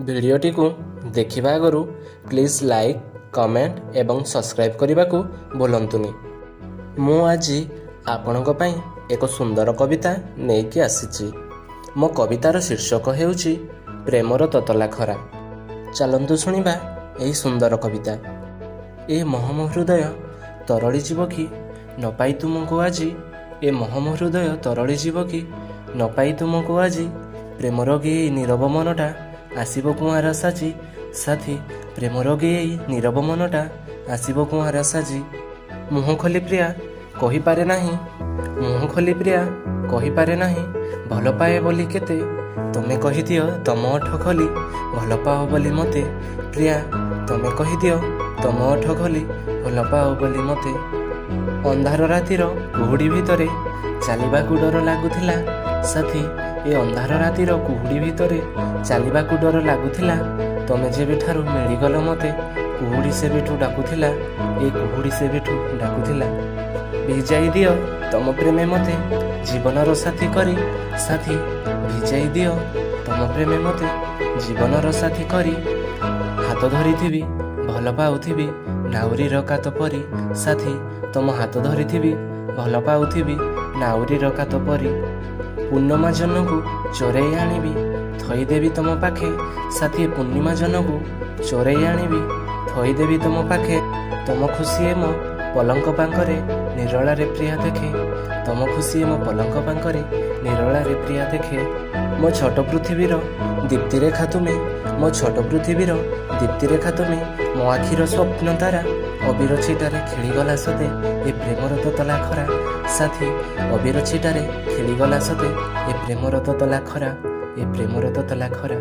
भिडियोटी को देखिबा आगरू please like comment एवं सब्सक्राइब करने को भूलंतुनि। मु आज आपणक पई एक सुंदर कविता नेकी आसीची। मो कवितार शीर्षक हेउची प्रेमर ततला खरा। चलंतु शुणिबा एही सुंदर कविता। ए महम हृदय तरली जीव कि न पाई तुमको आजी, ए महम हृदय तरली जीव कि न पाई तुमको आजी, प्रेमर गेई नीरव मनटा आसिब कुआर साजी, साथी प्रेमर गेई नीरव मनटा आसिब कुआर साजी। मुह खोली प्रिया कहि पारे नाही, मुह खोली प्रिया कहि पारे नाही, भल पाए बोली केते तमे कहि दियो तम ओठ खोली, भल पाओ बोली मते प्रिया तमे कहि दियो तम ओठ खोली, भल पाओ बोली मते। अंधार रातिर कुहुड़ी भितरे चालिबाकु डर लागुथिला, साथी ए अंधार रातिर कुहुड़ी भितरे चालिबाकु डर लागुथिला, तमे जेबेठारु मिलिगल मते कुहुड़ी सेबेठु डाकुथिला, ए कुहुड़ी सेबेठु डाकुथिला। भिजाई दियो तम प्रेमे मते जीवनर साथी करी, साथी भिजाई दियो तम प्रेमे मते जीवनर साथी करी, हाथ धरिथिबी भल पाउथिबी नाउरीर कात परी, साथी तम हाथ धरिथिबी भल पाउथिबी नाउरीर कात परी। पूर्णिमा जनकु चोरेई आनिबी थईदेवी तम पाखे, साथी पूर्णिमा जनकु चोरेई आनिबी थईदेवी तम पाखे, तम खुशी मो पलंक पांकरे निरलारे प्रिया देखे, तम खुशी मो पलंक पांकरे निरलारे प्रिया देखे। मो छोट पृथ्वीर दीप्ति रेखा तुमे, मो छोट पृथ्वीर दीप्ति रेखा तुमे, मो आखिर स्वप्न तारा अबीर छिटारे खेलीगला सते ए प्रेमर ततला खरा, साथी अबीर छिटारे खेलीगला सते ए प्रेमर ततला खरा, ए प्रेमर ततला खरा।